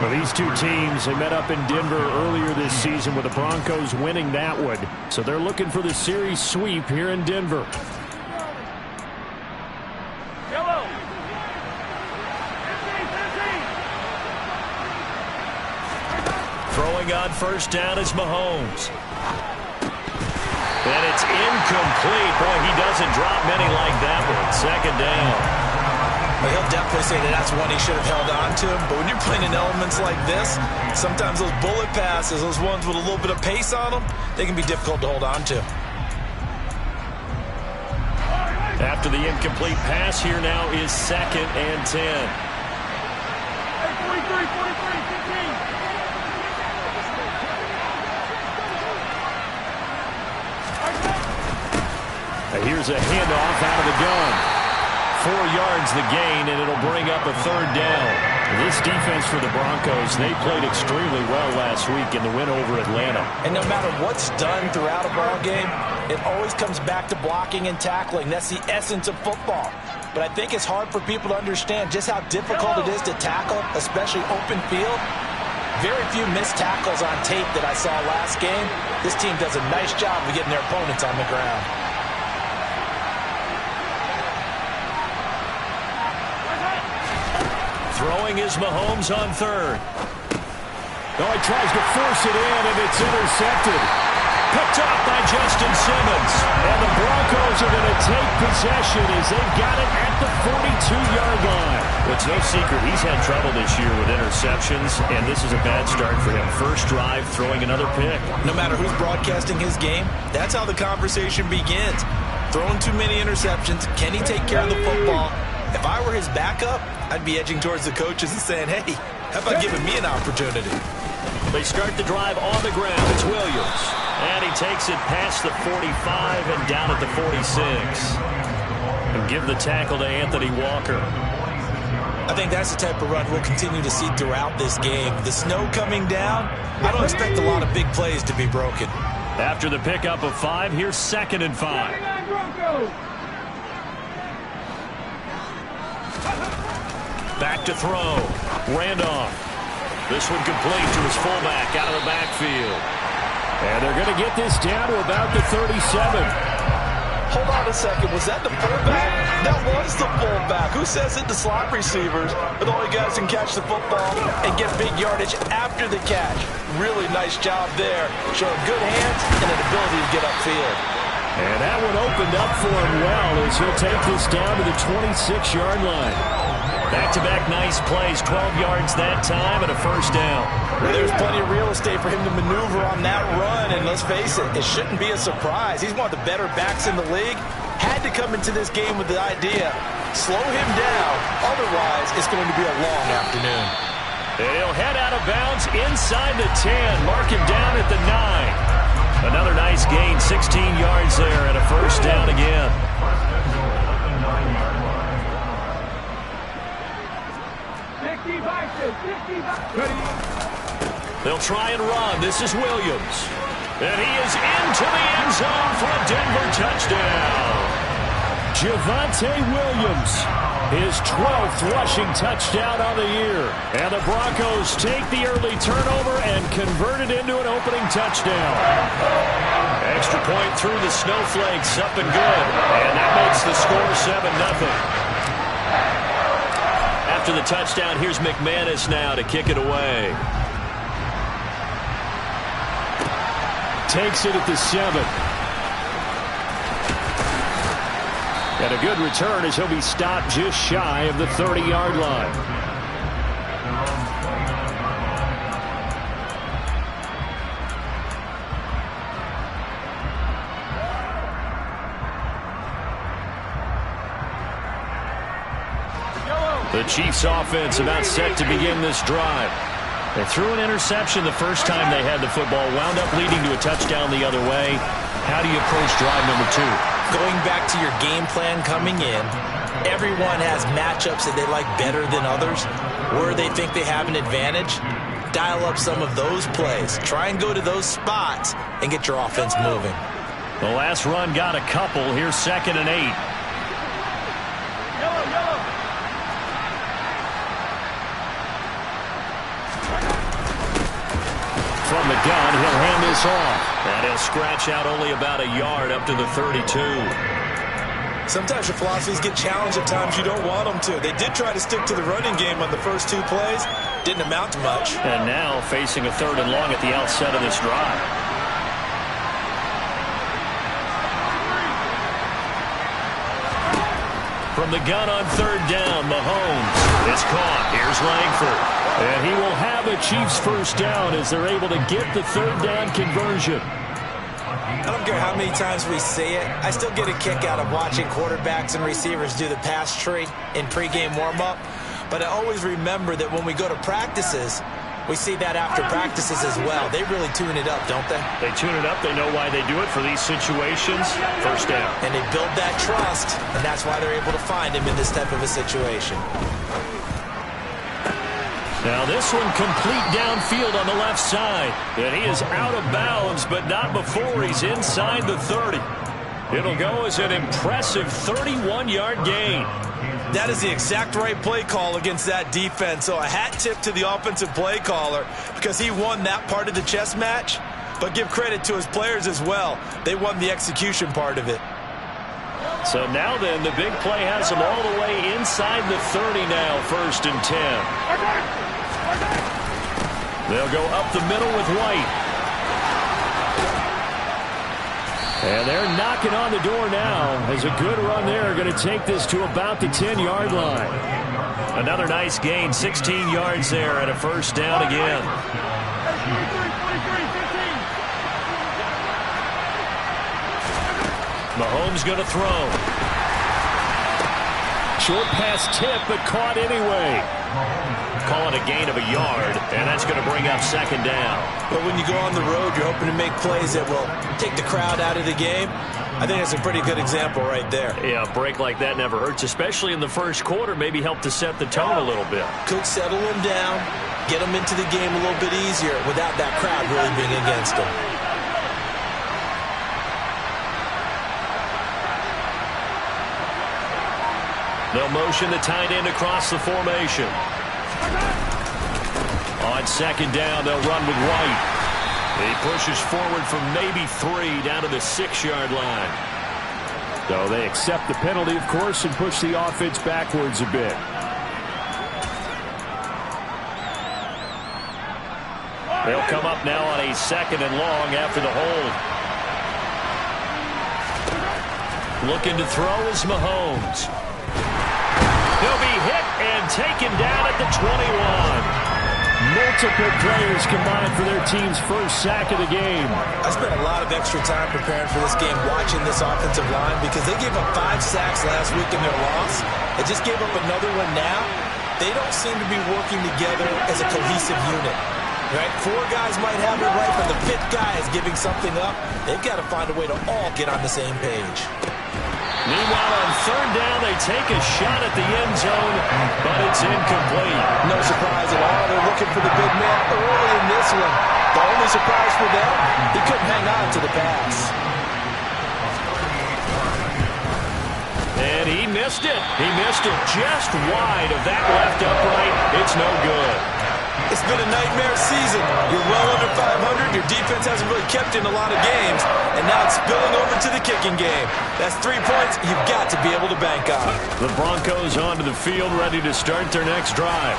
Well, these two teams, they met up in Denver earlier this season with the Broncos winning that one. So they're looking for the series sweep here in Denver. Throwing on first down is Mahomes. And it's incomplete. Boy, he doesn't drop many like that one. Second down. Well, he'll definitely say that that's one he should have held on to. But when you're playing in elements like this, sometimes those bullet passes, those ones with a little bit of pace on them, they can be difficult to hold on to. After the incomplete pass, here now is 2nd and 10. Here's a handoff out of the gun. 4 yards the gain, and it'll bring up a 3rd down. This defense for the Broncos, they played extremely well last week in the win over Atlanta. And no matter what's done throughout a ball game, it always comes back to blocking and tackling. That's the essence of football. But I think it's hard for people to understand just how difficult it is to tackle, especially open field. Very few missed tackles on tape that I saw last game. This team does a nice job of getting their opponents on the ground. Throwing is Mahomes on 3rd. Oh, he tries to force it in, and it's intercepted. Picked off by Justin Simmons. And the Broncos are going to take possession as they've got it at the 42-yard line. Well, it's no secret he's had trouble this year with interceptions, and this is a bad start for him. First drive, throwing another pick. No matter who's broadcasting his game, that's how the conversation begins. Throwing too many interceptions, can he take care of the football? If I were his backup, I'd be edging towards the coaches and saying, hey, how about giving me an opportunity? They start the drive on the ground. It's Williams. And he takes it past the 45 and down at the 46. And give the tackle to Anthony Walker. I think that's the type of run we'll continue to see throughout this game. The snow coming down, I don't expect a lot of big plays to be broken. After the pickup of 5, here's 2nd and 5. Back to throw. Randolph. This one complete to his fullback out of the backfield. And they're going to get this down to about the 37. Hold on a second. Was that the fullback? That was the fullback. Who says it to slot receivers? But all you guys can catch the football and get big yardage after the catch. Really nice job there. Showing good hands and an ability to get upfield. And that one opened up for him well as he'll take this down to the 26-yard line. Back-to-back nice plays, 12 yards that time and a first down. Well, there's plenty of real estate for him to maneuver on that run, and let's face it, it shouldn't be a surprise. He's one of the better backs in the league. Had to come into this game with the idea, slow him down, otherwise it's going to be a long afternoon. And he'll head out of bounds inside the 10, mark him down at the 9. Another nice gain, 16 yards there and a first down again. They'll try and run. This is Williams. And he is into the end zone for a Denver touchdown. Javonte Williams, his 12th rushing touchdown on the year. And the Broncos take the early turnover and convert it into an opening touchdown. Extra point through the snowflakes, up and good. And that makes the score 7-0. After the touchdown, here's McManus now to kick it away. Takes it at the 7. And a good return as he'll be stopped just shy of the 30-yard line. The Chiefs offense about set to begin this drive. They threw an interception the first time they had the football, wound up leading to a touchdown the other way. How do you approach drive number 2? Going back to your game plan coming in, everyone has matchups that they like better than others, where they think they have an advantage. Dial up some of those plays. Try and go to those spots and get your offense moving. The last run got a couple. Here's 2nd and 8. from the gun. He'll hand this off. And he'll scratch out only about a yard up to the 32. Sometimes your philosophies get challenged at times you don't want them to. They did try to stick to the running game on the first 2 plays. Didn't amount to much. And now facing a 3rd and long at the outset of this drive. From the gun on 3rd down, Mahomes is caught. Here's Langford. And he will have a Chiefs first down as they're able to get the 3rd down conversion. I don't care how many times we see it. I still get a kick out of watching quarterbacks and receivers do the pass tree in pregame warm-up. But I always remember that when we go to practices, we see that after practices as well. They really tune it up, don't they? They tune it up. They know why they do it for these situations. First down. And they build that trust, and that's why they're able to find him in this type of a situation. Now this one complete downfield on the left side. And he is out of bounds, but not before he's inside the 30. It'll go as an impressive 31-yard gain. That is the exact right play call against that defense. So a hat tip to the offensive play caller because he won that part of the chess match. But give credit to his players as well. They won the execution part of it. So now then, the big play has them all the way inside the 30 now, 1st and 10. They'll go up the middle with White. And they're knocking on the door now as a good run there. Going to take this to about the 10-yard line. Another nice gain, 16 yards there and a first down again. Mahomes going to throw. Short pass tip, but caught anyway. Call it a gain of a yard, and that's going to bring up 2nd down. But when you go on the road, you're hoping to make plays that will take the crowd out of the game. I think it's a pretty good example right there. Yeah, a break like that never hurts, especially in the first quarter. Maybe help to set the tone a little bit. Could settle him down, get him into the game a little bit easier without that crowd really being against him. They'll motion the tight end across the formation. On 2nd down, they'll run with White. He pushes forward from maybe 3 down to the 6-yard line. So they accept the penalty, of course, and push the offense backwards a bit. They'll come up now on a 2nd and long after the hold. Looking to throw is Mahomes. He'll be hit and taken down at the 21. Multiple players combined for their team's first sack of the game. I spent a lot of extra time preparing for this game watching this offensive line because they gave up 5 sacks last week in their loss. They just gave up another one now. They don't seem to be working together as a cohesive unit. Right? 4 guys might have it right, but the 5th guy is giving something up. They've got to find a way to all get on the same page. Meanwhile, on 3rd down, they take a shot at the end zone, but it's incomplete. No surprise at all. They're looking for the big man early in this one. The only surprise for them, he couldn't hang on to the pass. And he missed it. He missed it just wide of that left upright. It's no good. It's been a nightmare season. You're well under 500. Your defense hasn't really kept in a lot of games. And now it's spilling over to the kicking game. That's 3 points you've got to be able to bank on. The Broncos onto the field, ready to start their next drive.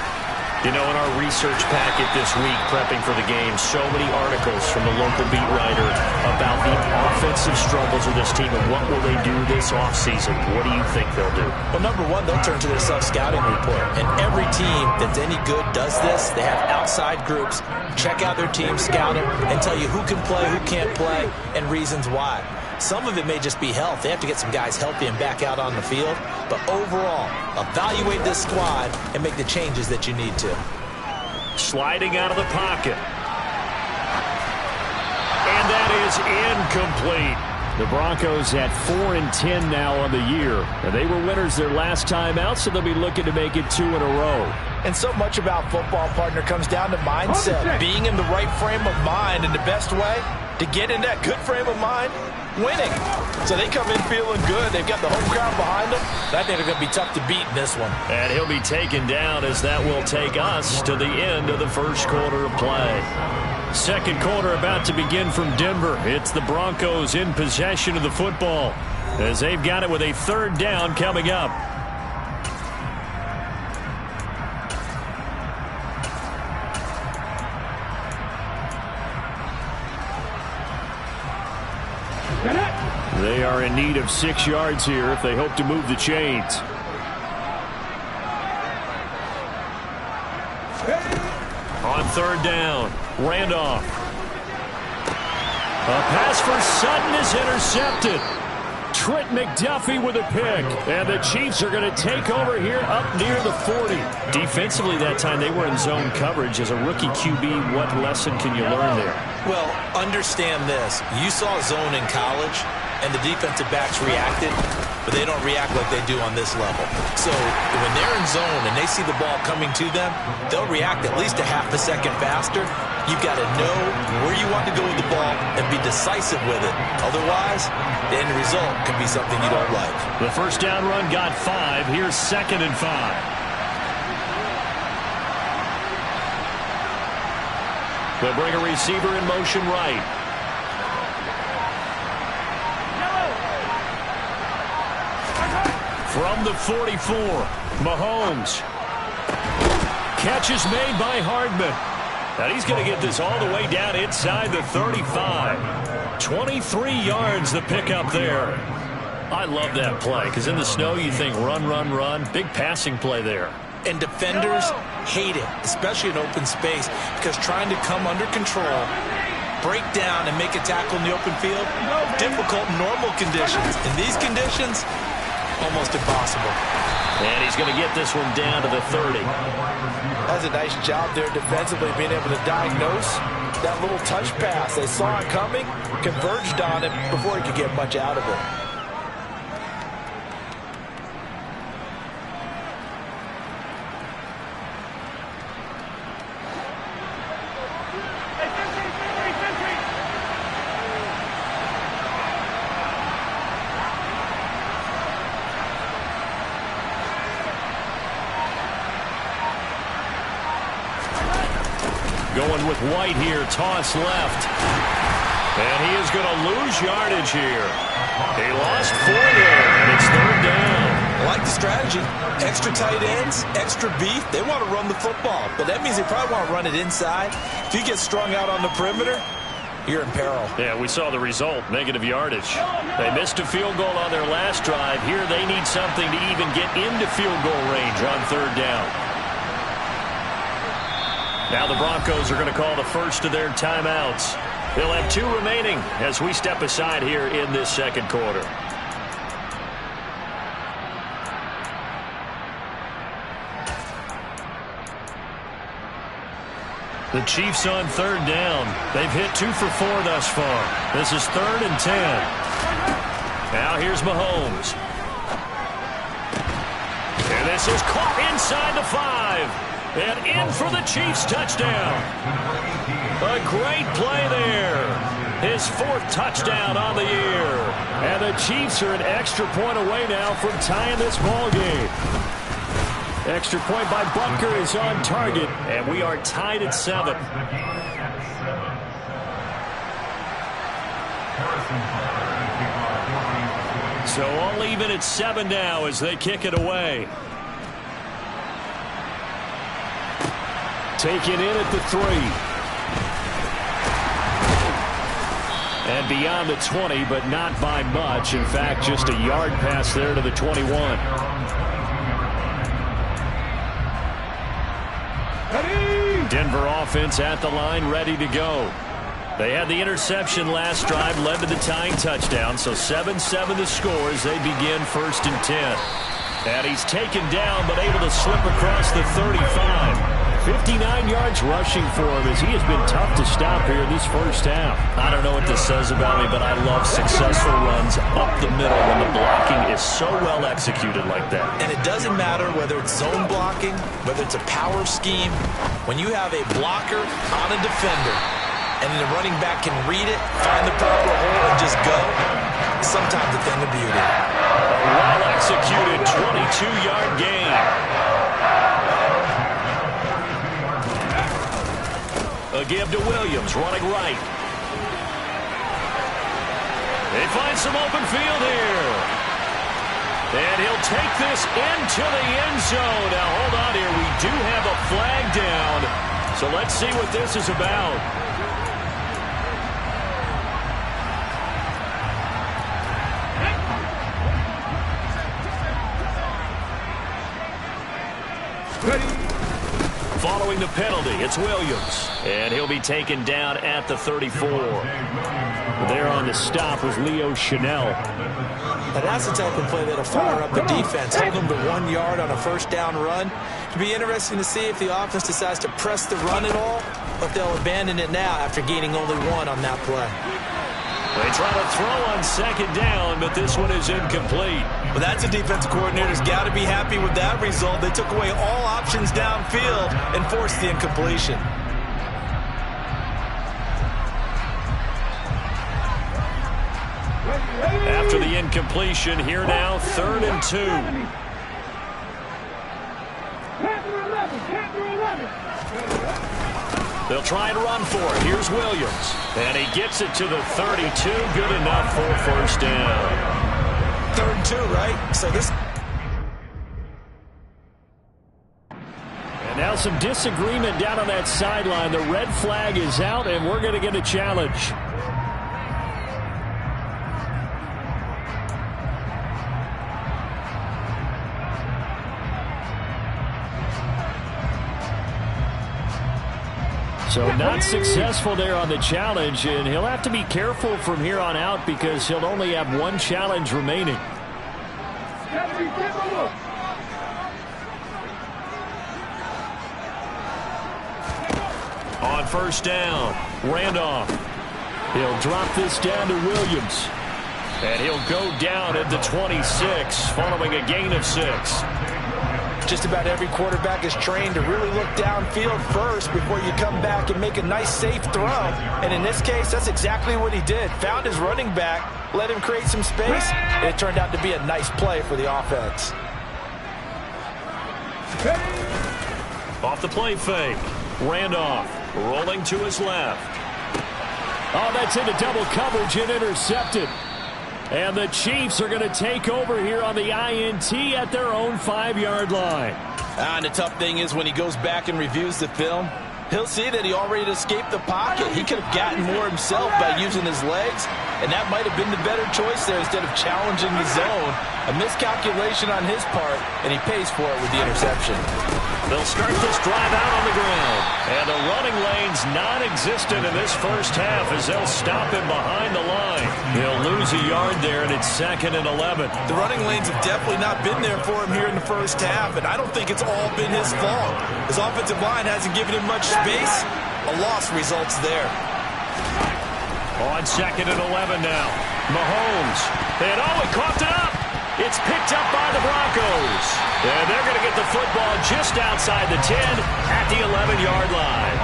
You know, in our research packet this week, prepping for the game, so many articles from the local beat writer about the offensive struggles of this team and what will they do this offseason. What do you think they'll do? Well, number one, they'll turn to their self-scouting report. And every team that's any good does this. They have outside groups, check out their team, scout them, and tell you who can play, who can't play, and reasons why. Some of it may just be health. They have to get some guys healthy and back out on the field. But overall, evaluate this squad and make the changes that you need to. Sliding out of the pocket. And that is incomplete. The Broncos at 4-10 now on the year. And they were winners their last time out, so they'll be looking to make it 2 in a row. And so much about football, partner, comes down to mindset. Being in the right frame of mind, and the best way to get in that good frame of mind winning. So they come in feeling good. They've got the home crowd behind them. I think they're going to be tough to beat in this one. And he'll be taken down as that will take us to the end of the first quarter of play. Second quarter about to begin from Denver. It's the Broncos in possession of the football as they've got it with a third down coming up. They are in need of 6 yards here if they hope to move the chains. On third down, Randolph. A pass for Sutton is intercepted. Trent McDuffie with a pick. And the Chiefs are going to take over here up near the 40. Defensively that time they were in zone coverage. As a rookie QB, what lesson can you learn there? Well, understand this. You saw zone in college, and the defensive backs reacted, but they don't react like they do on this level. So when they're in zone and they see the ball coming to them, they'll react at least a half a second faster. You've got to know where you want to go with the ball and be decisive with it. Otherwise, the end result can be something you don't like. The first down run got 5. Here's 2nd and 5. They'll bring a receiver in motion right. From the 44, Mahomes. Catch is made by Hardman. And he's going to get this all the way down inside the 35. 23 yards the pickup there. I love that play because in the snow you think run, run, run. Big passing play there. And defenders hate it, especially in open space, because trying to come under control, break down, and make a tackle in the open field, difficult in normal conditions. In these conditions, almost impossible. And he's going to get this one down to the 30. That's a nice job there defensively, being able to diagnose that little touch pass. They saw it coming, converged on it before he could get much out of it. Going with White here, toss left. And he is going to lose yardage here. He lost 4 there, and it's third down. I like the strategy. Extra tight ends, extra beef. They want to run the football, but that means they probably want to run it inside. If you get strung out on the perimeter, you're in peril. Yeah, we saw the result, negative yardage. They missed a field goal on their last drive. Here they need something to even get into field goal range on third down. Now the Broncos are going to call the first of their timeouts. They'll have 2 remaining as we step aside here in this second quarter. The Chiefs on third down. They've hit 2 for 4 thus far. This is 3rd and 10. Now here's Mahomes. And this is caught inside the 5. And in for the Chiefs touchdown. A great play there. His 4th touchdown on the year. And the Chiefs are an extra point away now from tying this ball game. Extra point by Butker is on target. And we are tied at 7. So all even at 7 now as they kick it away. Taken in at the 3. And beyond the 20, but not by much. In fact, just a yard pass there to the 21. Denver offense at the line, ready to go. They had the interception last drive, led to the tying touchdown. So 7-7 the score as they begin 1st and 10. And he's taken down, but able to slip across the 35. 59 yards rushing for him as he has been tough to stop here this first half. I don't know what this says about me, but I love successful runs up the middle when the blocking is so well executed like that. And it doesn't matter whether it's zone blocking, whether it's a power scheme. When you have a blocker on a defender, and the running back can read it, find the proper hole, and just go, sometimes a thing of beauty. A well-executed 22-yard gain. A give to Williams, running right. They find some open field here. And he'll take this into the end zone. Now, hold on here. We do have a flag down. So let's see what this is about. Following the penalty, it's Williams. And he'll be taken down at the 34. There on the stop was Leo Chanel. And that's the type of play that'll fire up the defense. Hold them to 1 yard on a first down run. It'll be interesting to see if the offense decides to press the run at all, or if they'll abandon it now after gaining only 1 on that play. They try to throw on second down, but this one is incomplete. Well, that's a defensive coordinator's got to be happy with that result. They took away all options downfield and forced the incompletion. After the incompletion, here now, 3rd and 2. They'll try and run for it. Here's Williams. And he gets it to the 32. Good enough for a first down. 3rd and 2, right? So this... And now some disagreement down on that sideline. The red flag is out, and we're going to get a challenge. So not successful there on the challenge, and he'll have to be careful from here on out because he'll only have 1 challenge remaining. On first down, Randolph. He'll drop this down to Williams. And he'll go down at the 26 following a gain of 6. Just about every quarterback is trained to really look downfield first before you come back and make a nice, safe throw. And in this case, that's exactly what he did. Found his running back, let him create some space, and it turned out to be a nice play for the offense. Off the play fake. Randolph rolling to his left. Oh, that's into double coverage and intercepted. And the Chiefs are going to take over here on the INT at their own 5-yard line. And the tough thing is when he goes back and reviews the film, he'll see that he already escaped the pocket. He could have gotten more himself by using his legs, and that might have been the better choice there instead of challenging the zone. A miscalculation on his part, and he pays for it with the interception. They'll start this drive out on the ground. And the running lane's non-existent in this first half as they'll stop him behind the line. He'll lose a yard there, and it's 2nd and 11. The running lanes have definitely not been there for him here in the first half, and I don't think it's all been his fault. His offensive line hasn't given him much space. A loss results there. On 2nd and 11 now. Mahomes. And he coughed it up. It's picked up by the Broncos. And they're going to get the football just outside the 10 at the 11-yard line.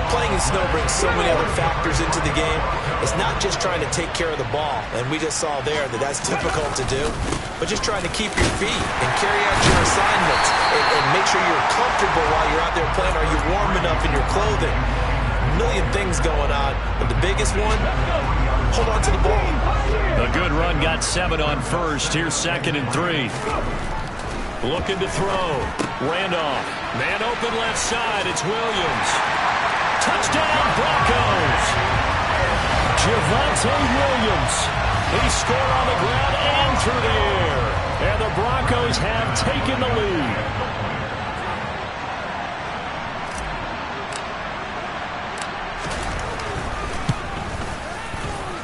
Playing in snow brings so many other factors into the game. It's not just trying to take care of the ball, and we just saw there that that's difficult to do, but just trying to keep your feet and carry out your assignments and make sure you're comfortable while you're out there playing. Are you warm enough in your clothing? A million things going on, but the biggest one, hold on to the ball. A good run got 7 on first. Here's 2nd and 3. Looking to throw. Randolph. Man open left side. It's Williams. Touchdown, Broncos. Javonte Williams. He scored on the ground and through the air. And the Broncos have taken the lead.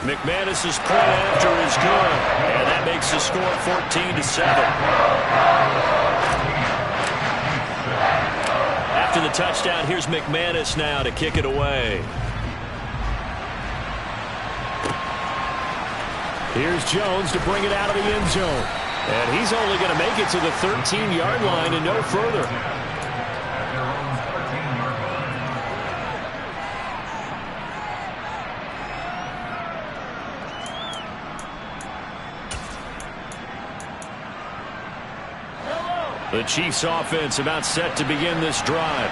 McManus's point after is good, and that makes the score 14-7. After the touchdown, here's McManus now to kick it away. Here's Jones to bring it out of the end zone. And he's only going to make it to the 13-yard line and no further. The Chiefs offense about set to begin this drive.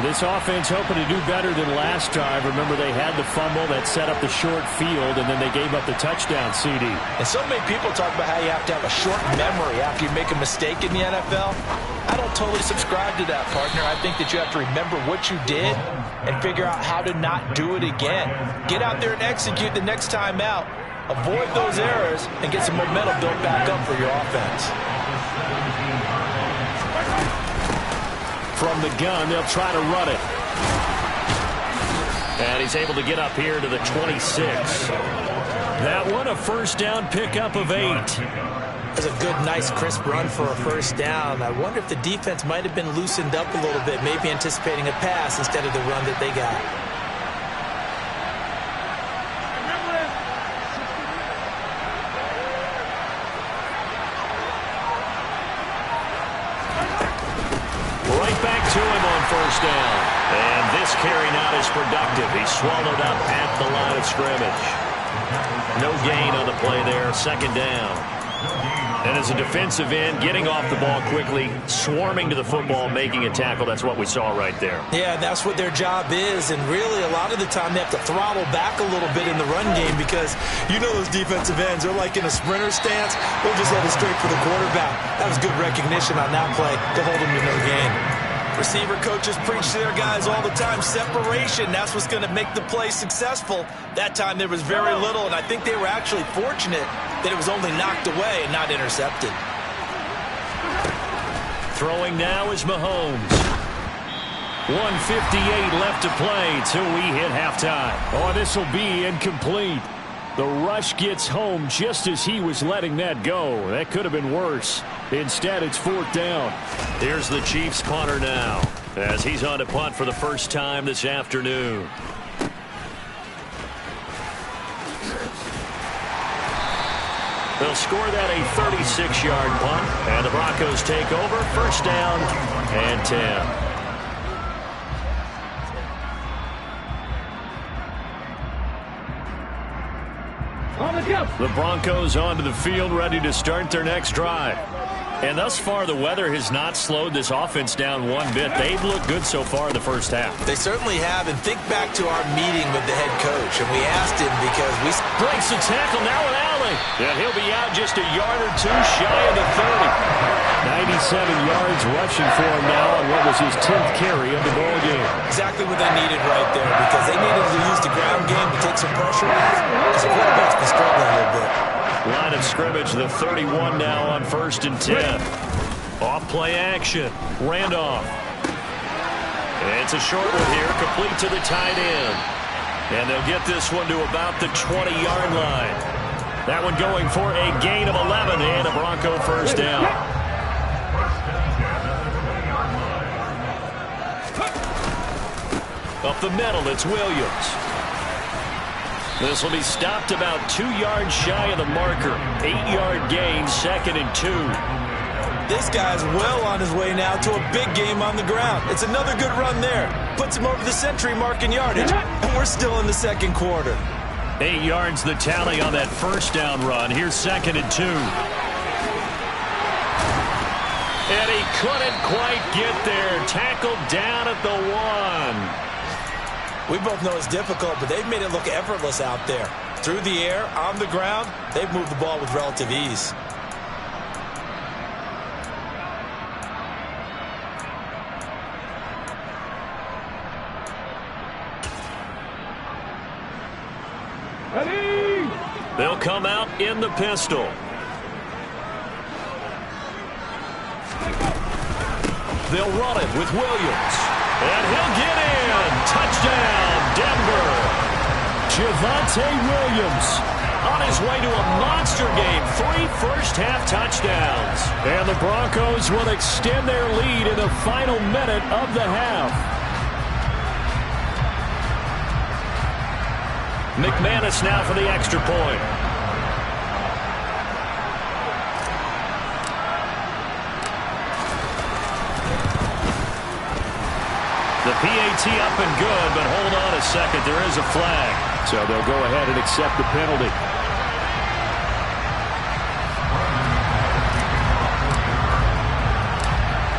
This offense hoping to do better than last time. Remember, they had the fumble that set up the short field, and then they gave up the touchdown, CD. And so many people talk about how you have to have a short memory after you make a mistake in the NFL. I don't totally subscribe to that, partner. I think that you have to remember what you did and figure out how to not do it again. Get out there and execute the next time out. Avoid those errors and get some momentum built back up for your offense. From the gun, they'll try to run it. And he's able to get up here to the 26. That one, a first down pickup of 8. It was a good, nice, crisp run for a first down. I wonder if the defense might have been loosened up a little bit, maybe anticipating a pass instead of the run that they got. To him on first down. And this carry not as productive. He's swallowed up at the line of scrimmage. No gain on the play there. Second down. And as a defensive end, getting off the ball quickly, swarming to the football, making a tackle. That's what we saw right there. Yeah, that's what their job is. And really, a lot of the time, they have to throttle back a little bit in the run game because you know those defensive ends, they're like in a sprinter stance. They'll just let it straight for the quarterback. That was good recognition on that play to hold him to no gain. Receiver coaches preach to their guys all the time. Separation, that's what's going to make the play successful. That time there was very little, and I think they were actually fortunate that it was only knocked away and not intercepted. Throwing now is Mahomes. 1:58 left to play till we hit halftime. Oh, this will be incomplete. The rush gets home just as he was letting that go. That could have been worse. Instead, it's fourth down. Here's the Chiefs punter now as he's on to punt for the first time this afternoon. They'll score that a 36-yard punt, and the Broncos take over. First down and 10. The Broncos onto the field, ready to start their next drive. And thus far, the weather has not slowed this offense down one bit. They've looked good so far in the first half. They certainly have. And think back to our meeting with the head coach. And we asked him because we breaks the tackle now with Allen. And he'll be out just a yard or two shy of the 30. 97 yards rushing for him now on what was his 10th carry of the ball game. Exactly what they needed right there because they needed to use the ground game to take some pressure off because the quarterback's been struggling a little bit. Line of scrimmage, the 31 now on 1st and 10. Off play action. Randolph. It's a short one here, complete to the tight end. And they'll get this one to about the 20-yard line. That one going for a gain of 11 and a Bronco first down. Up the middle, it's Williams. This will be stopped about 2 yards shy of the marker. 8-yard gain, 2nd and 2. This guy's well on his way now to a big game on the ground. It's another good run there. Puts him over the century mark in yardage. And we're still in the second quarter. 8 yards the tally on that first down run. Here's 2nd and 2. And he couldn't quite get there. Tackled down at the 1. We both know it's difficult, but they've made it look effortless out there. Through the air, on the ground, they've moved the ball with relative ease. Ready? They'll come out in the pistol. They'll run it with Williams. And he'll get in. Touchdown, Denver. Javonte Williams on his way to a monster game. 3 first-half touchdowns. And the Broncos will extend their lead in the final minute of the half. McManus now for the extra point. The PAT up and good, but hold on a second. There is a flag. So they'll go ahead and accept the penalty.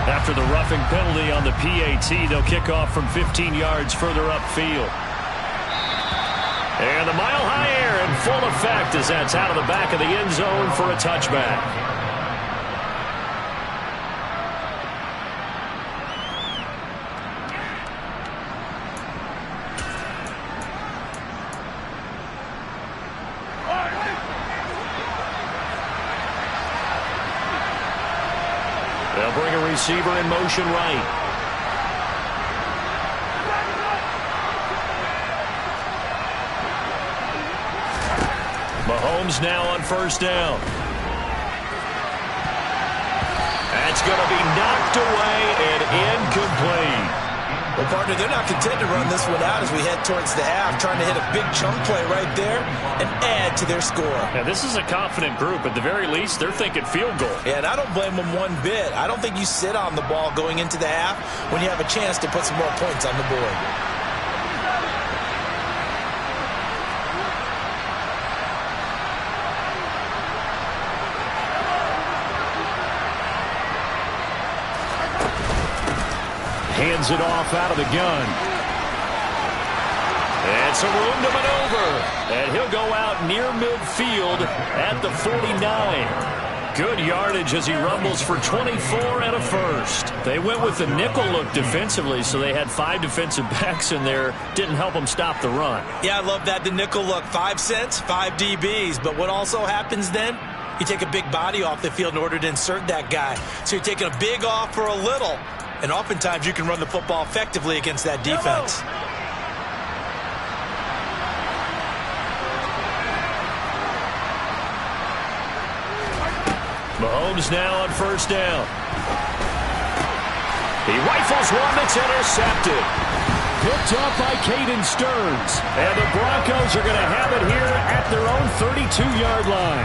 After the roughing penalty on the PAT, they'll kick off from 15 yards further upfield. And the mile-high air in full effect as that's out of the back of the end zone for a touchback. They'll bring a receiver in motion right. Mahomes now on first down. That's going to be knocked away and incomplete. Well, partner, they're not content to run this one out as we head towards the half, trying to hit a big chunk play right there and add to their score. Yeah, this is a confident group. At the very least, they're thinking field goal. Yeah, and I don't blame them one bit. I don't think you sit on the ball going into the half when you have a chance to put some more points on the board. Hands it off out of the gun. And some room to maneuver. And he'll go out near midfield at the 49. Good yardage as he rumbles for 24 and a first. They went with the nickel look defensively, so they had 5 defensive backs in there. Didn't help them stop the run. Yeah, I love that, the nickel look. 5 cents, 5 DBs. But what also happens then? You take a big body off the field in order to insert that guy. So you're taking a big off for a little. And oftentimes you can run the football effectively against that defense. Mahomes now on first down. He rifles one that's intercepted. Picked up by Caden Stearns. And the Broncos are going to have it here at their own 32-yard line.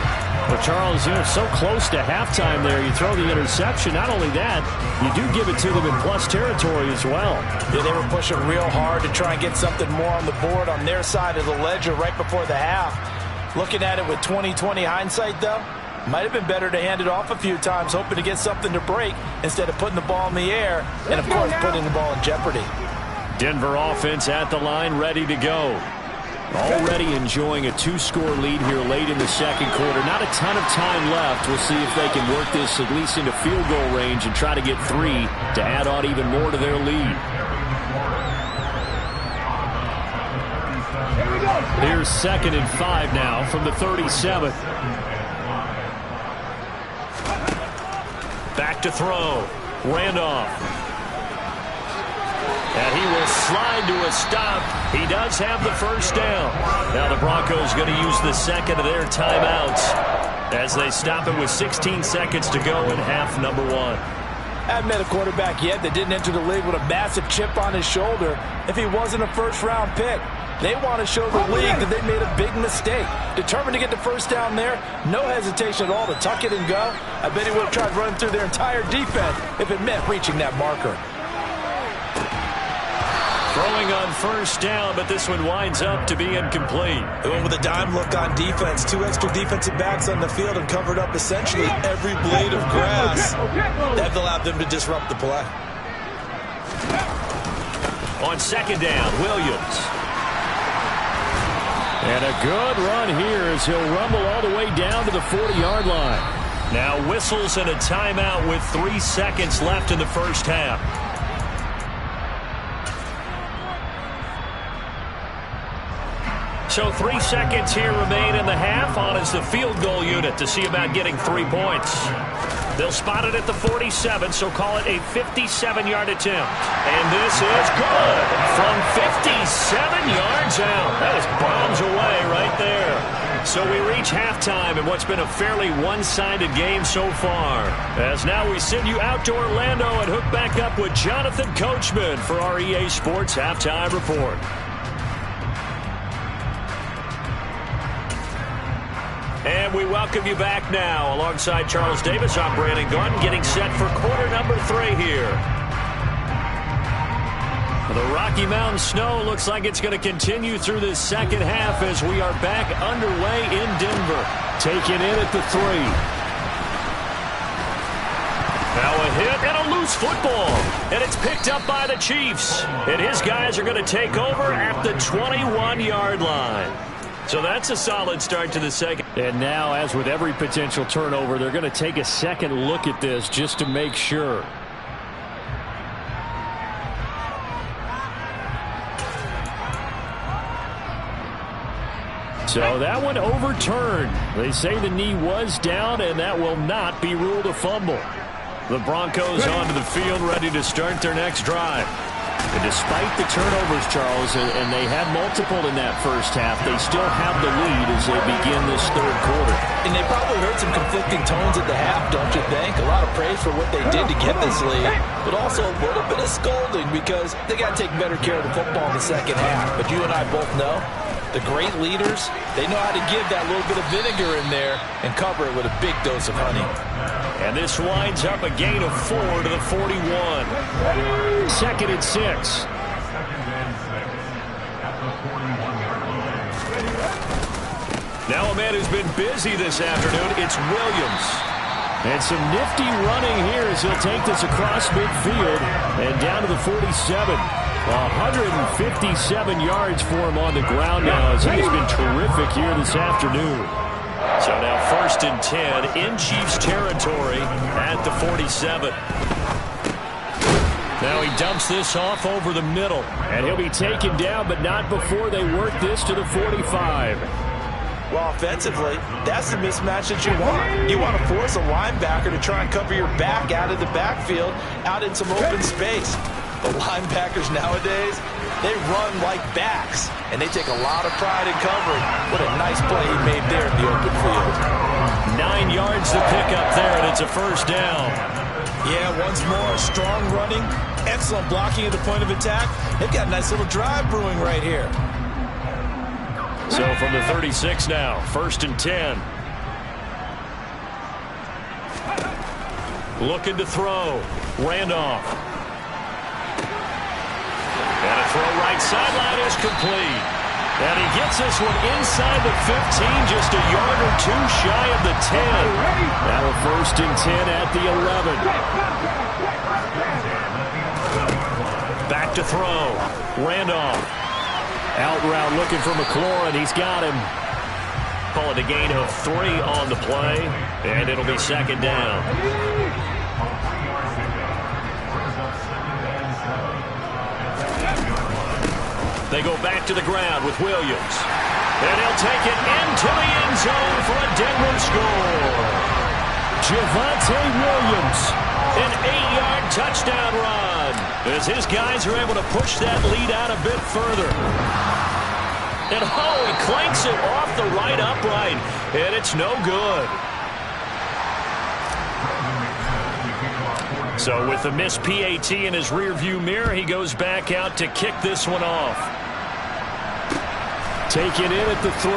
Well, Charles, so close to halftime there. You throw the interception. Not only that, you do give it to them in plus territory as well. Yeah, they were pushing real hard to try and get something more on the board on their side of the ledger right before the half. Looking at it with 20/20 hindsight, though, might have been better to hand it off a few times, hoping to get something to break instead of putting the ball in the air and, of course, putting the ball in jeopardy. Denver offense at the line, ready to go. Already enjoying a 2-score lead here late in the second quarter. Not a ton of time left. We'll see if they can work this at least into field goal range and try to get 3 to add on even more to their lead. Here's 2nd and 5 now from the 37. Back to throw. Randolph. And he will slide to a stop. He does have the first down. Now the Broncos going to use the second of their timeouts as they stop it with 16 seconds to go in half number 1. I haven't met a quarterback yet that didn't enter the league with a massive chip on his shoulder if he wasn't a first-round pick. They want to show the league that they made a big mistake. Determined to get the first down there, no hesitation at all to tuck it and go. I bet he would have tried running through their entire defense if it meant reaching that marker. Throwing on first down, but this one winds up to be incomplete. They went with a dime look on defense. 2 extra defensive backs on the field and covered up essentially every blade of grass. That allowed them to disrupt the play. On second down, Williams. And a good run here as he'll rumble all the way down to the 40-yard line. Now whistles and a timeout with 3 seconds left in the first half. So 3 seconds here remain in the half. On is the field goal unit to see about getting 3 points. They'll spot it at the 47, so call it a 57-yard attempt. And this is good from 57 yards out. That is bombs away right there. So we reach halftime in what's been a fairly one-sided game so far. As now we send you out to Orlando and hook back up with Jonathan Coachman for our EA Sports Halftime Report. And we welcome you back now. Alongside Charles Davis, I'm Brandon Gunn, getting set for quarter number 3 here. The Rocky Mountain snow looks like it's going to continue through this second half as we are back underway in Denver. Taken in at the 3. Now a hit and a loose football. And it's picked up by the Chiefs. And his guys are going to take over at the 21-yard line. So that's a solid start to the second. And now, as with every potential turnover, they're going to take a second look at this just to make sure. So that one overturned. They say the knee was down, and that will not be ruled a fumble. The Broncos onto the field, ready to start their next drive. And despite the turnovers, Charles, and they had multiple in that first half, they still have the lead as they begin this third quarter. And they probably heard some conflicting tones at the half, don't you think? A lot of praise for what they did to get this lead, but also a little bit of scolding because they got to take better care of the football in the second half. But you and I both know the great leaders, they know how to give that little bit of vinegar in there and cover it with a big dose of honey. And this winds up a gain of 4 to the 41. Second and 6. Now a man who's been busy this afternoon, it's Williams. And some nifty running here as he'll take this across midfield and down to the 47. 157 yards for him on the ground now as he has been terrific here this afternoon. So now 1st and 10 in Chiefs territory at the 47. Now he dumps this off over the middle, and he'll be taken down, but not before they work this to the 45. Well, offensively, that's the mismatch that you want. You want to force a linebacker to try and cover your back out of the backfield, out in some open space. The linebackers nowadays, they run like backs, and they take a lot of pride in covering. What a nice play he made there in the open field. 9 yards to pick up there, and it's a first down. Yeah, once more, strong running, excellent blocking at the point of attack. They've got a nice little drive brewing right here. So from the 36 now, 1st and 10. Looking to throw. Randolph. And a throw right sideline is complete. And he gets this one inside the 15, just a yard or two shy of the 10. Now a 1st and 10 at the 11. Back to throw. Randolph. Out route looking for McLaurin. He's got him. Call it a gain of 3 on the play, and it'll be 2nd down. They go back to the ground with Williams. And he'll take it into the end zone for a Denver score. Javonte Williams. An 8-yard touchdown run as his guys are able to push that lead out a bit further. And he clanks it off the right upright, and it's no good. So with the missed PAT in his rearview mirror, he goes back out to kick this one off. Take it in at the 3.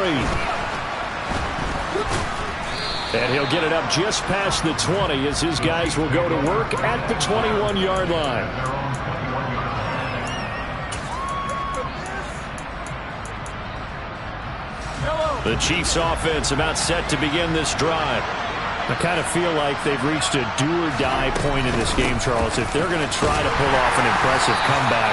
And he'll get it up just past the 20 as his guys will go to work at the 21-yard line. The Chiefs offense about set to begin this drive. I kind of feel like they've reached a do-or-die point in this game, Charles. If they're going to try to pull off an impressive comeback,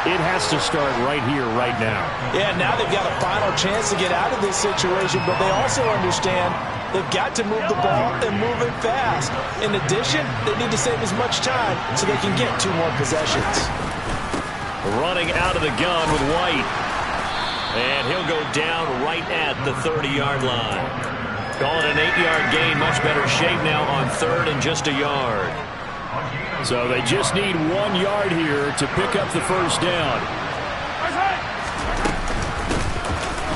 it has to start right here, right now. Yeah, now they've got a final chance to get out of this situation, but they also understand they've got to move the ball and move it fast. In addition, they need to save as much time so they can get 2 more possessions. Running out of the gun with White. And he'll go down right at the 30-yard line. Call it an 8-yard gain. Much better shape now on 3rd and just a yard. So they just need 1 yard here to pick up the first down.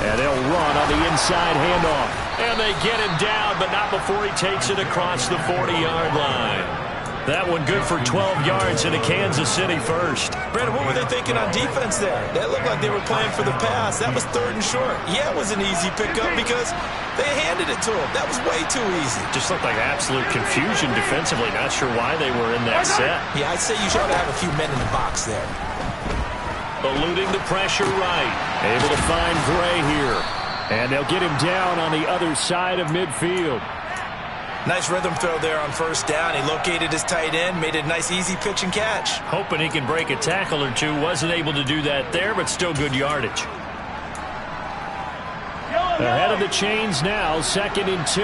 And they'll run on the inside handoff. And they get him down, but not before he takes it across the 40-yard line. That one good for 12 yards into Kansas City first. Brandon, what were they thinking on defense there? That looked like they were playing for the pass. That was 3rd and short. Yeah, it was an easy pickup because they handed it to him. That was way too easy. Just looked like absolute confusion defensively. Not sure why they were in that set. Yeah, I'd say you should have a few men in the box there. Eluding the pressure right. Able to find Gray here. And they'll get him down on the other side of midfield. Nice rhythm throw there on first down. He located his tight end, made it a nice easy pitch and catch. Hoping he can break a tackle or two. Wasn't able to do that there, but still good yardage. Ahead of the chains now, 2nd and 2.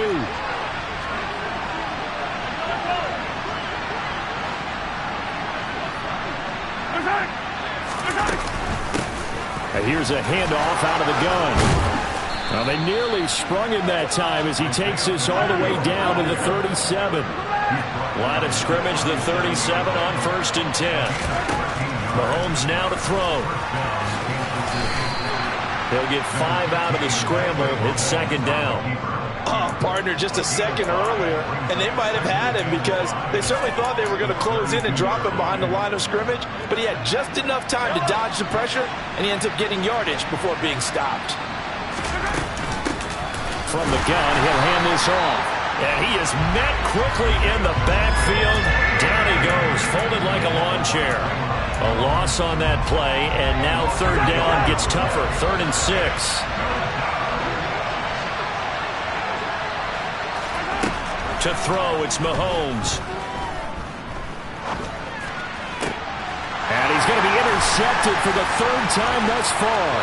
Here's a handoff out of the gun. Well, they nearly sprung him that time as he takes this all the way down to the 37. Line of scrimmage, the 37 on 1st and 10. Mahomes now to throw. He'll get 5 out of the scramble. It's 2nd down. Oh, partner, just a second earlier, and they might have had him because they certainly thought they were going to close in and drop him behind the line of scrimmage, but he had just enough time to dodge the pressure, and he ends up getting yardage before being stopped. From the gun, he'll hand this off. And he is met quickly in the backfield. Down he goes, folded like a lawn chair. A loss on that play, and now 3rd down gets tougher. 3rd and 6. To throw, it's Mahomes. And he's going to be intercepted for the 3rd time thus far.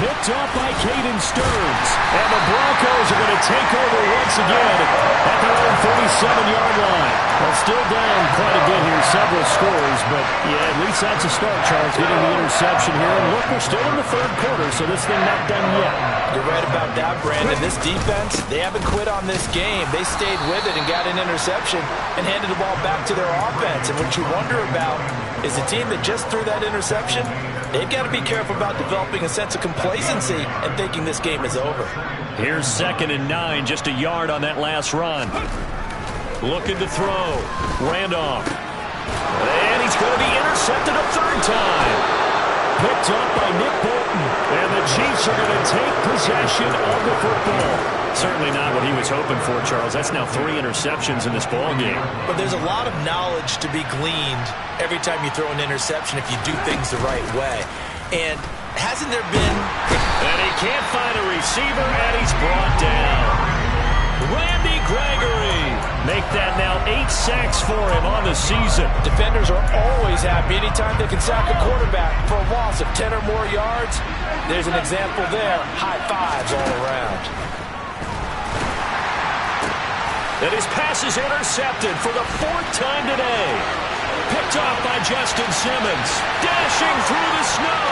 Picked off by Caden Stearns. And the Broncos are going to take over once again at their own 37-yard line. Well, still down quite a bit here, several scores, but yeah, at least that's a start, Charles, getting the interception here. And look, we're still in the 3rd quarter, so this thing not done yet. You're right about that, Brandon. This defense, they haven't quit on this game. They stayed with it and got an interception and handed the ball back to their offense. And what you wonder about is the team that just threw that interception, they've got to be careful about developing a sense of complacency and thinking this game is over. Here's 2nd and 9, just a yard on that last run. Looking to throw. Randolph. And he's going to be intercepted a 3rd time. Picked up by Nick Bolton. And the Chiefs are going to take possession of the football. Certainly not what he was hoping for, Charles. That's now 3 interceptions in this ball game. But there's a lot of knowledge to be gleaned every time you throw an interception if you do things the right way. And hasn't there been... And he can't find a receiver, and he's brought down. Randy Gregory. Make that now 8 sacks for him on the season. Defenders are always happy anytime they can sack a quarterback for a loss of 10 or more yards. There's an example there. High fives all around. And his pass is intercepted for the 4th time today. Picked off by Justin Simmons. Dashing through the snow.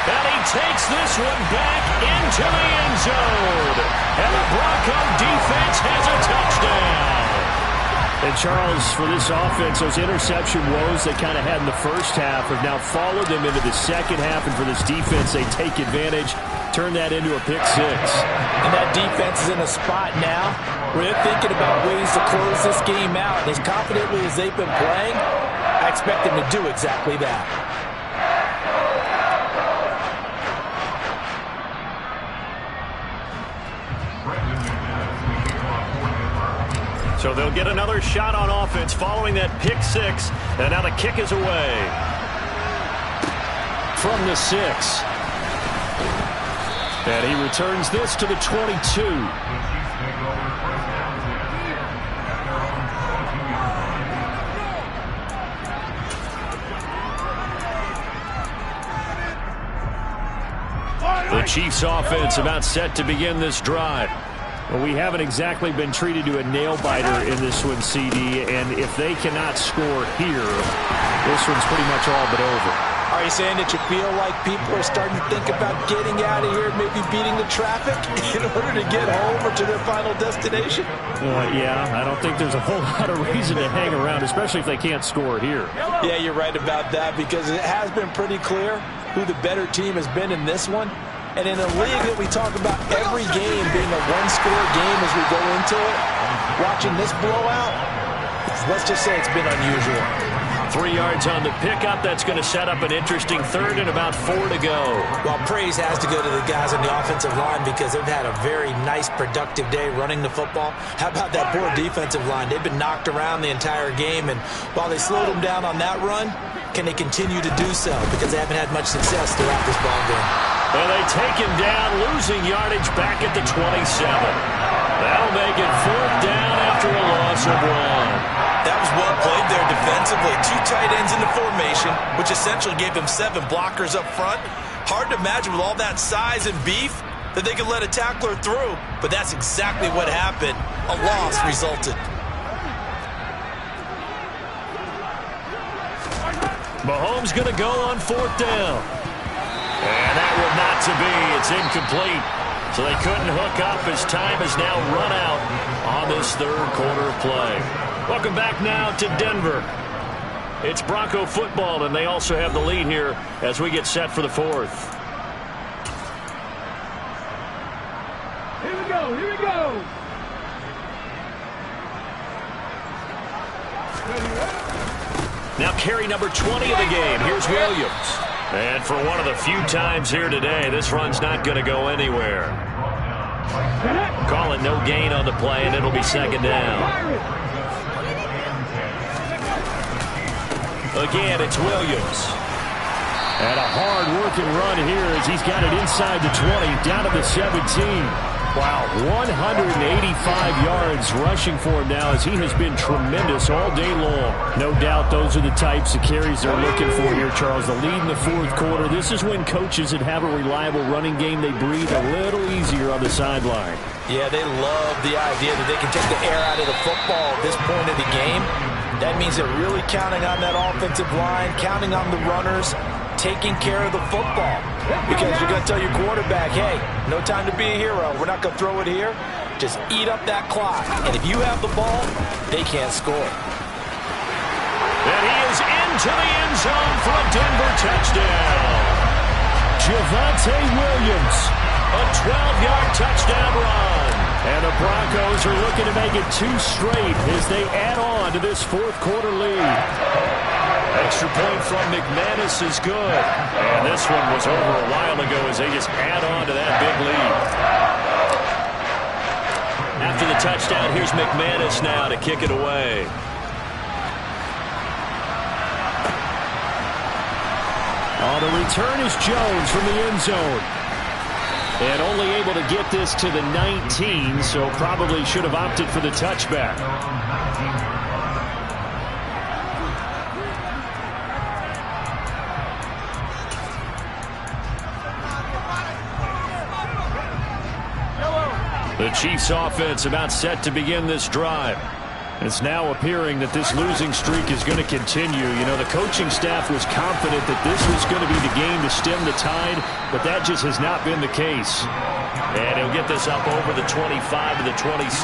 And he takes this one back into the end zone. And the Bronco defense has a touchdown. And Charles, for this offense, those interception woes they kind of had in the first half have now followed them into the second half. And for this defense, they take advantage, turn that into a pick 6. And that defense is in a spot now where they're thinking about ways to close this game out. And as confidently as they've been playing, I expect them to do exactly that. So they'll get another shot on offense following that pick 6. And now the kick is away. From the 6. And he returns this to the 22. The Chiefs offense about set to begin this drive. Well, we haven't exactly been treated to a nail-biter in this one, CD, and if they cannot score here, this one's pretty much all but over. Are you saying that you feel like people are starting to think about getting out of here, maybe beating the traffic in order to get home or to their final destination? Yeah, I don't think there's a whole lot of reason to hang around, especially if they can't score here. Yeah, you're right about that because it has been pretty clear who the better team has been in this one. And in a league that we talk about every game being a one-score game as we go into it, watching this blowout, let's just say it's been unusual. 3 yards on the pickup. That's going to set up an interesting 3rd and about 4 to go. Well, praise has to go to the guys on the offensive line because they've had a very nice, productive day running the football. How about that poor defensive line? They've been knocked around the entire game, and while they slowed them down on that run, can they continue to do so? Because they haven't had much success throughout this ball game. Well, they take him down, losing yardage back at the 27. That'll make it 4th down after a loss of 1. That was well played there defensively. 2 tight ends in the formation, which essentially gave them 7 blockers up front. Hard to imagine with all that size and beef that they could let a tackler through, but that's exactly what happened. A loss resulted. Mahomes going to go on 4th down. And that will not to be. It's incomplete. So they couldn't hook up as time is now run out on this 3rd quarter of play. Welcome back now to Denver. It's Bronco football, and they also have the lead here as we get set for the 4th. Here we go, here we go. Now carry number 20 of the game. Here's Williams. And for one of the few times here today, this run's not going to go anywhere. Call it no gain on the play, and it'll be 2nd down. Again, it's Williams. And a hard-working run here as he's got it inside the 20, down to the 17. Wow, 185 yards rushing for him now as he has been tremendous all day long. No doubt those are the types of carries they're looking for here, Charles. The lead in the 4th quarter. This is when coaches that have a reliable running game, they breathe a little easier on the sideline. Yeah, they love the idea that they can take the air out of the football at this point of the game. That means they're really counting on that offensive line, counting on the runners, taking care of the football. Because you're going to tell your quarterback, hey, no time to be a hero. We're not going to throw it here. Just eat up that clock. And if you have the ball, they can't score. And he is into the end zone for a Denver touchdown. Javonte Williams, a 12-yard touchdown run. And the Broncos are looking to make it 2 straight as they add on to this 4th quarter lead. Extra point from McManus is good. And this one was over a while ago as they just add on to that big lead. After the touchdown, here's McManus now to kick it away. On the return is Jones from the end zone. And only able to get this to the 19, so probably should have opted for the touchback. The Chiefs offense about set to begin this drive. It's now appearing that this losing streak is going to continue. You know, the coaching staff was confident that this was going to be the game to stem the tide, but that just has not been the case. And he'll get this up over the 25 to the 26.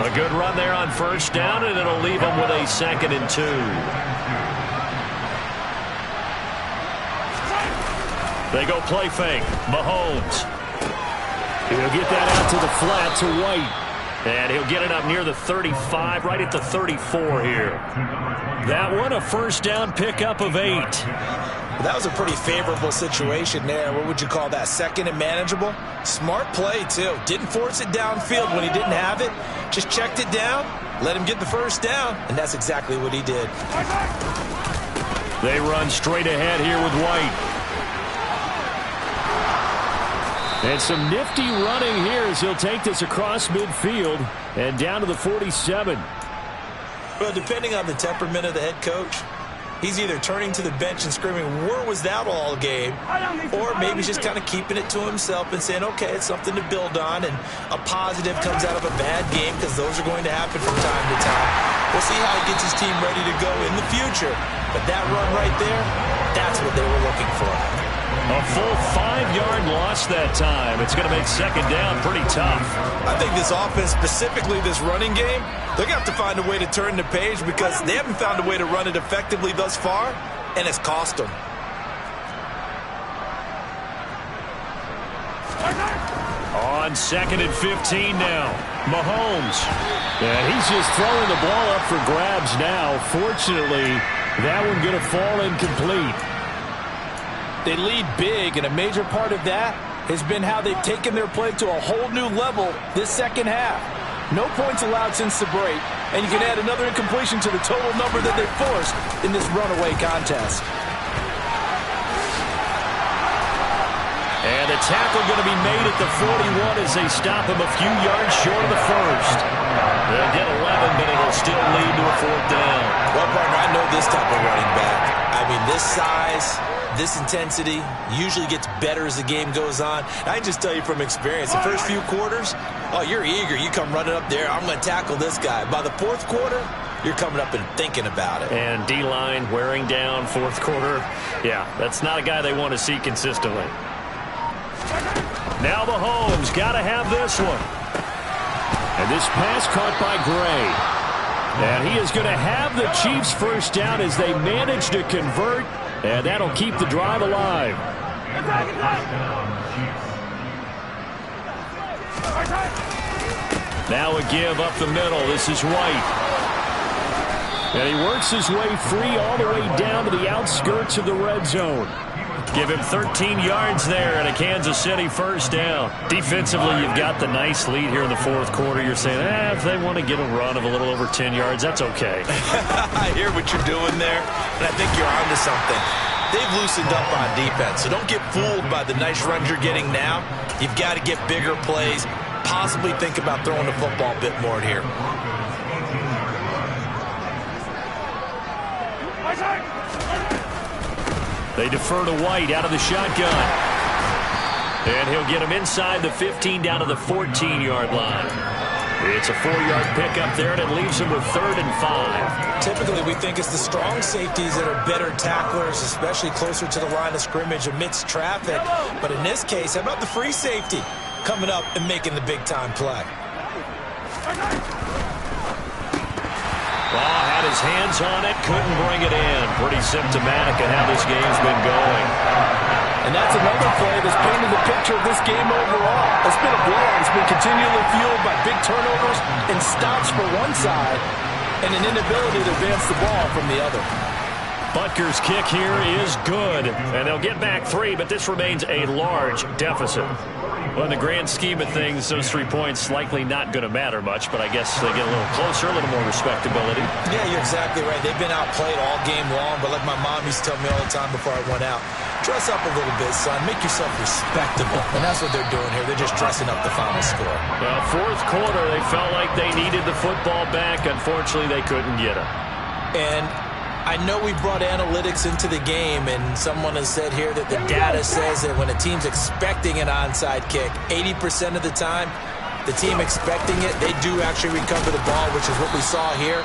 A good run there on 1st down, and it'll leave him with a 2nd and 2. They go play fake. Mahomes. He'll get that out to the flat to White. And he'll get it up near the 35, right at the 34 here. That one, a 1st down pickup of 8. Well, that was a pretty favorable situation there. What would you call that? 2nd and manageable? Smart play, too. Didn't force it downfield when he didn't have it. Just checked it down, let him get the 1st down, and that's exactly what he did. They run straight ahead here with White. And some nifty running here as he'll take this across midfield and down to the 47. Well, depending on the temperament of the head coach, he's either turning to the bench and screaming, where was that all game? Or maybe he's just kind of keeping it to himself and saying, okay, it's something to build on, and a positive comes out of a bad game because those are going to happen from time to time. We'll see how he gets his team ready to go in the future. But that run right there, that's what they were looking for. A full 5-yard loss that time. It's going to make 2nd down pretty tough. I think this offense, specifically this running game, they're going to have to find a way to turn the page because they haven't found a way to run it effectively thus far, and it's cost them. On 2nd and 15 now. Mahomes. And he's just throwing the ball up for grabs now. Fortunately, that one going to fall incomplete. They lead big, and a major part of that has been how they've taken their play to a whole new level this 2nd half. No points allowed since the break, and you can add another incompletion to the total number that they forced in this runaway contest. And the a tackle going to be made at the 41 as they stop him a few yards short of the first. They'll get 11, but it'll still lead to a 4th down. Well, partner, I know this type of running back. I mean, this size, this intensity usually gets better as the game goes on. I can just tell you from experience, the first few quarters, oh, you're eager. You come running up there, I'm going to tackle this guy. By the 4th quarter, you're coming up and thinking about it. And D-line wearing down 4th quarter. Yeah, that's not a guy they want to see consistently. Now Mahomes got to have this one. And this pass caught by Gray. And he is going to have the Chiefs first down as they manage to convert. And that'll keep the drive alive. Now a give up the middle. This is White. And he works his way free all the way down to the outskirts of the red zone. Give him 13 yards there and a Kansas City first down. Defensively, you've got the nice lead here in the 4th quarter. You're saying, if they want to get a run of a little over 10 yards, that's okay. I hear what you're doing there, and I think you're onto something. They've loosened up on defense, so don't get fooled by the nice runs you're getting now. You've got to get bigger plays, possibly think about throwing the football a bit more here. They defer to White out of the shotgun. And he'll get him inside the 15 down to the 14-yard line. It's a 4-yard pickup there, and it leaves him with 3rd and 5. Typically, we think it's the strong safeties that are better tacklers, especially closer to the line of scrimmage amidst traffic. But in this case, how about the free safety coming up and making the big-time play? Had his hands on it, couldn't bring it in. Pretty symptomatic of how this game's been going. And that's another play that's painted the picture of this game overall. It's been a blowout. It's been continually fueled by big turnovers and stops for one side and an inability to advance the ball from the other. Butker's kick here is good, and they'll get back 3, but this remains a large deficit. Well, in the grand scheme of things, those 3 points likely not going to matter much, but I guess they get a little closer, a little more respectability. Yeah, you're exactly right. They've been outplayed all game long, but like my mom used to tell me all the time before I went out, dress up a little bit, son. Make yourself respectable. And that's what they're doing here. They're just dressing up the final score. Well, 4th quarter, they felt like they needed the football back. Unfortunately, they couldn't get it. And I know we brought analytics into the game, and someone has said here that the data says that when a team's expecting an onside kick, 80% of the time, the team expecting it, they do actually recover the ball, which is what we saw here.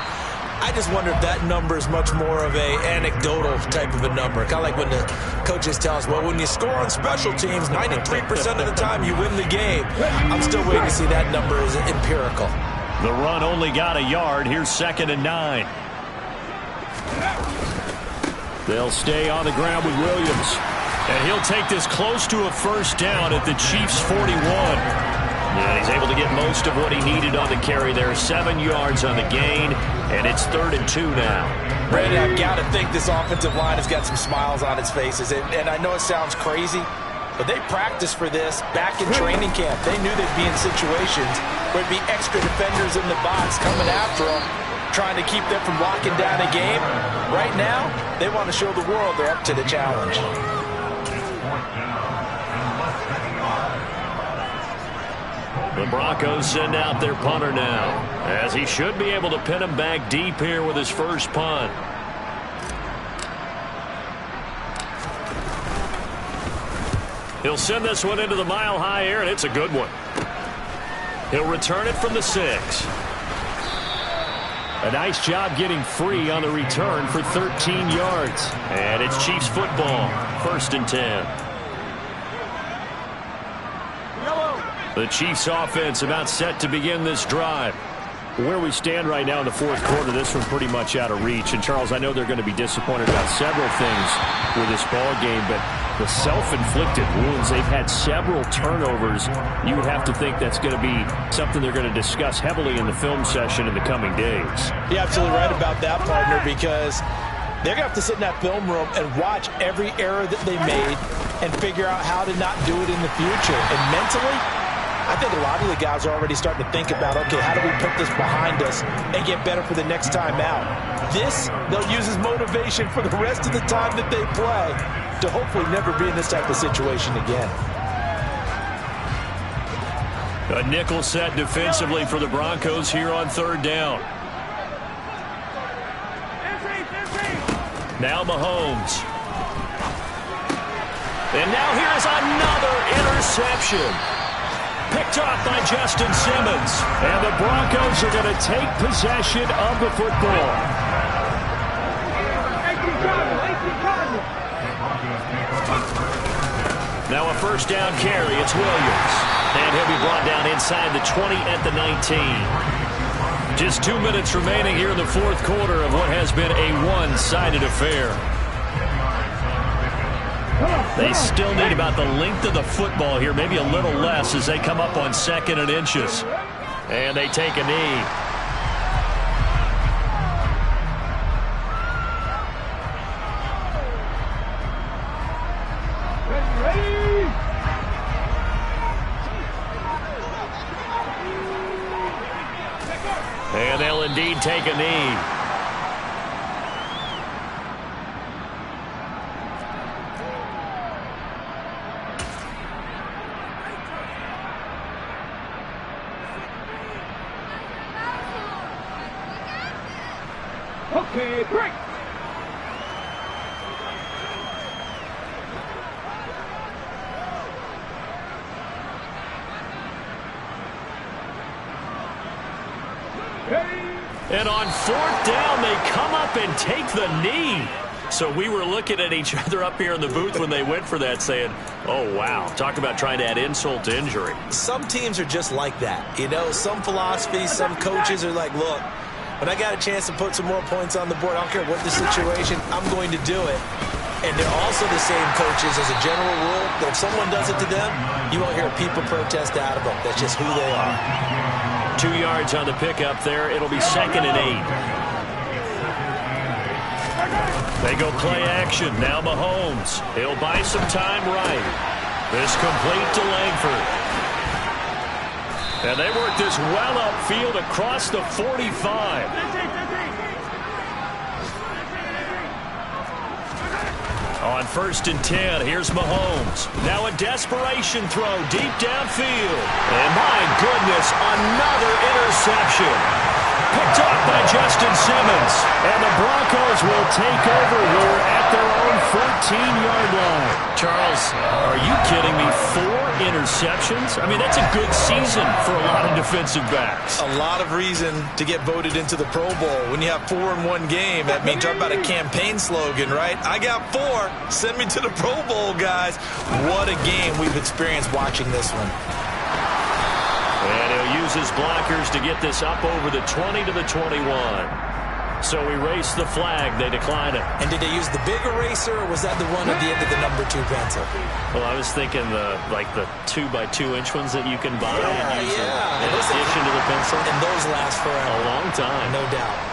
I just wonder if that number is much more of a anecdotal type of a number. Kind of like when the coaches tell us, well, when you score on special teams, 93% of the time you win the game. I'm still waiting to see that number is empirical. The run only got a yard. Here's 2nd and 9. They'll stay on the ground with Williams. And he'll take this close to a first down at the Chiefs' 41. And he's able to get most of what he needed on the carry there. 7 yards on the gain, and it's 3rd and 2 now. Brandon, I've got to think this offensive line has got some smiles on its faces. And I know it sounds crazy, but they practiced for this back in training camp. They knew they'd be in situations where there'd be extra defenders in the box coming after them, trying to keep them from locking down a game. Right now, they want to show the world they're up to the challenge. The Broncos send out their punter now, as he should be able to pin him back deep here with his first punt. He'll send this one into the mile-high air, and it's a good one. He'll return it from the 6. A nice job getting free on the return for 13 yards. And it's Chiefs football, 1st and 10. The Chiefs offense about set to begin this drive. Where we stand right now in the 4th quarter, this one pretty much out of reach. And, Charles, I know they're going to be disappointed about several things with this ball game, but the self-inflicted wounds, they've had several turnovers. You would have to think that's going to be something they're going to discuss heavily in the film session in the coming days. You're absolutely right about that, partner, because they're going to have to sit in that film room and watch every error that they made and figure out how to not do it in the future. And mentally, I think a lot of the guys are already starting to think about, okay, how do we put this behind us and get better for the next time out? This, they'll use as motivation for the rest of the time that they play to hopefully never be in this type of situation again. A nickel set defensively for the Broncos here on third down. Now Mahomes. And now here's another interception. Picked off by Justin Simmons. And the Broncos are going to take possession of the football. Now a first down carry. It's Williams. And he'll be brought down inside the 20 at the 19. Just 2 minutes remaining here in the fourth quarter of what has been a one-sided affair. They still need about the length of the football here, maybe a little less as they come up on 2nd and inches. And they take a knee. And they'll indeed take a knee. Okay, break. And on 4th down, they come up and take the knee. So we were looking at each other up here in the booth when they went for that saying, oh, wow, talk about trying to add insult to injury. Some teams are just like that. You know, some philosophies, some coaches are like, look, when I got a chance to put some more points on the board, I don't care what the situation, I'm going to do it. And they're also the same coaches as a general rule that if someone does it to them, you won't hear people protest out of them. That's just who they are. 2 yards on the pickup there. It'll be 2nd and 8. They go play action. Now Mahomes. He'll buy some time right. This complete to Langford. And they work this well upfield across the 45. On 1st and 10, here's Mahomes. Now a desperation throw deep downfield. And my goodness, another interception. Picked off by Justin Simmons. And the Broncos will take over here at their own 14-yard line. Charles, are you kidding me? 4 interceptions? I mean, that's a good season for a lot of defensive backs. A lot of reason to get voted into the Pro Bowl. When you have 4 in one game, that means talk about a campaign slogan, right? I got 4. Send me to the Pro Bowl, guys. What a game we've experienced watching this one. And he'll use his blockers to get this up over the 20 to the 21. So erase the flag. They decline it. And did they use the big eraser, or was that the one at the end of the number 2 pencil? Well, I was thinking the 2x2-inch ones that you can buy. Yeah. In addition to the pencil. And those last forever. A long time. No doubt.